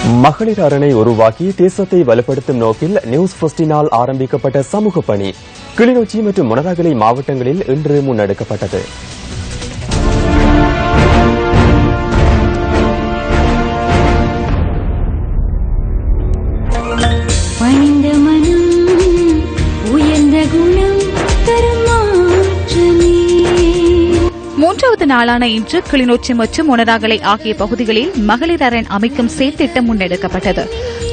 மகளிர் அரணை உருவாக்கி தேசத்தை வலுப்படுத்தும் நோக்கில் நியூஸ் ஃபர்ஸ்டினால் ஆரம்பிக்கப்பட்ட சமூக பணி கிளிநொச்சி மற்றும் மொனராகலை மாவட்டங்களில் இன்று முன்னெடுக்கப்பட்டது. மூன்றாவது நாளான இன்று கிளிநொச்சி மற்றும் மொனராகலை ஆகிய பகுதிகளில் மகளிர் அரண் அமைக்கும் செயற்திட்டம் முன்னெடுக்கப்பட்டது.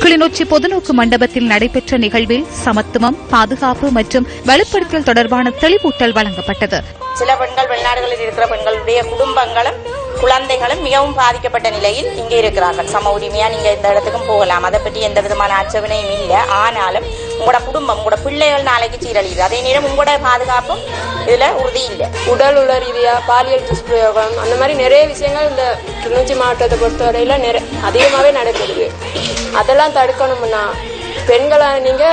கிளிநொச்சி பொதுநோக்கு மண்டபத்தில் நடைபெற்ற நிகழ்வில் சமத்துவம், பாதுகாப்பு மற்றும் வலுப்படுத்தல் தொடர்பான தெளிவூட்டல் வழங்கப்பட்டது. சில பெண்கள் வெளிநாடுகளில் இருக்கிற பெண்களுடைய குடும்பங்களும் குழந்தைகளும் மிகவும் பாதிக்கப்பட்ட நிலையில் இங்கே இருக்கிறார்கள். சம உரிமையா நீங்க இந்த இடத்துக்கும் போகலாம், அதை பற்றி எந்த விதமான ஆட்சேபனையும் இல்லை. ஆனாலும் உங்களோட குடும்பம், உங்களோட பிள்ளைகள் நாளைக்கு சீரழியுது. அதே நேரம் உங்களோட பாதுகாப்பும் இதுல உறுதி இல்லை. உடல் உள்ள ரீதியா பாலியல் துஷ்பிரயோகம் அந்த மாதிரி நிறைய விஷயங்கள் இந்த கிளிநொச்சி மாவட்டத்தை பொறுத்தவரையில அதிகமாகவே நடக்குது. அதெல்லாம் தடுக்கணும்னா பெண்களை நீங்க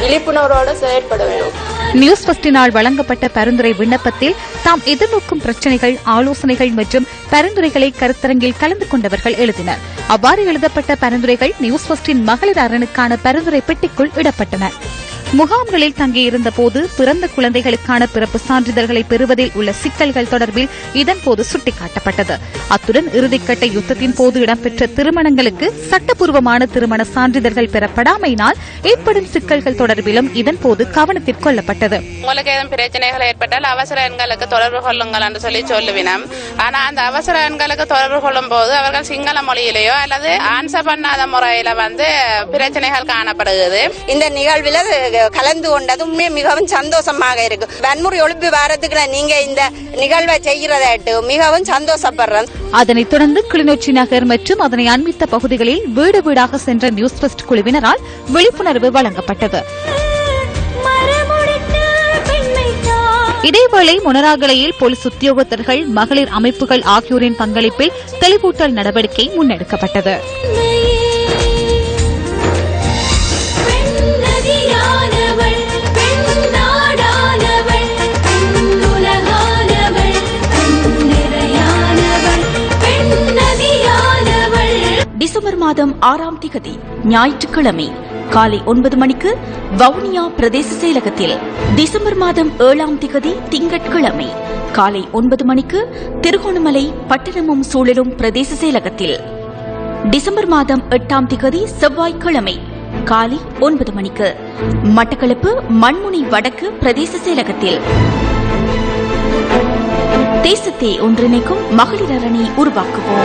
விழிப்புணர்வோட செயற்பட வேண்டும். நியூஸ் ஃபர்ஸ்டினால் வழங்கப்பட்ட பரிந்துரை விண்ணப்பத்தில் தாம் எதிர்நோக்கும் பிரச்சினைகள், ஆலோசனைகள் மற்றும் பரிந்துரைகளை கருத்தரங்கில் கலந்து கொண்டவர்கள் எழுதினர். அவ்வாறு எழுதப்பட்ட பரிந்துரைகள் நியூஸ் ஃபர்ஸ்டின் மகளிர் அரணுக்கான பரிந்துரை பெட்டிக்குள் இடப்பட்டன. முகாம்களில் தங்கியிருந்த போது பிறந்த குழந்தைகளுக்கான பிறப்பு சான்றிதழ்களை பெறுவதில் உள்ள சிக்கல்கள் தொடர்பில் இதன்போது சுட்டிக்காட்டப்பட்டது. அத்துடன் இறுதிக்கட்ட யுத்தத்தின் போது இடம்பெற்ற திருமணங்களுக்கு சட்டப்பூர்வமான திருமண சான்றிதழ்கள் பெறப்படாமையினால் ஏற்படும் சிக்கல்கள் தொடர்பிலும் இதன்போது கவனத்தில் கொள்ளப்பட்டது. உங்களுக்கு ஏதும் பிரச்சனைகள் ஏற்பட்டால் அவசர எண்களுக்கு தொடர்பு கொள்ளுங்கள் என்று சொல்லி சொல்லுவினம். ஆனா அந்த அவசர எண்களுக்கு தொடர்பு கொள்ளும் போது அவர்கள் சிங்கள மொழியிலேயோ அல்லது ஆன்சர் பண்ணாத முறையில பிரச்சனைகள் காணப்படுகிறது. இந்த நிகழ்வில் கலந்து கொண்டதுமே மிகவும் சந்தோஷமாக இருக்கு. வன்முறை ஒழிப்பு வாரத்துக்கு நீங்க இந்த நிகழ்வை செய்கிறதாட்டு மிகவும் சந்தோஷப்படுறேன். அதனைத் தொடர்ந்து கிளிநொச்சி நகர் மற்றும் அதனை அண்மித்த பகுதிகளில் வீடு வீடாக சென்ற நியூஸ் ஃபர்ஸ்ட் குழுவினரால் விழிப்புணர்வு வழங்கப்பட்டது. இதேவேளை மொனராகலையில் போலீஸ் உத்தியோகத்தர்கள், மகளிர் அமைப்புகள் ஆகியோரின் பங்களிப்பில் தெளிவூட்டல் நடவடிக்கை முன்னெடுக்கப்பட்டது. டிசம்பர் மாதம் 6ஆம் திகதி ஞாயிற்றுக்கிழமை காலை 9 மணிக்கு வவுனியா பிரதேச செயலகத்தில், டிசம்பர் மாதம் 7ஆம் திகதி திங்கட்கிழமை காலை 9 மணிக்கு திருகோணமலை பட்டணமும் சூழலும் பிரதேச செயலகத்தில், டிசம்பர் மாதம் 8ஆம் திகதி செவ்வாய்க்கிழமை காலை 9 மணிக்கு மட்டக்களப்பு மண்முனை வடக்கு பிரதேச செயலகத்தில் தேசத்தை ஒன்றிணைக்கும் மகளிர் அரணை உருவாக்குவோம்.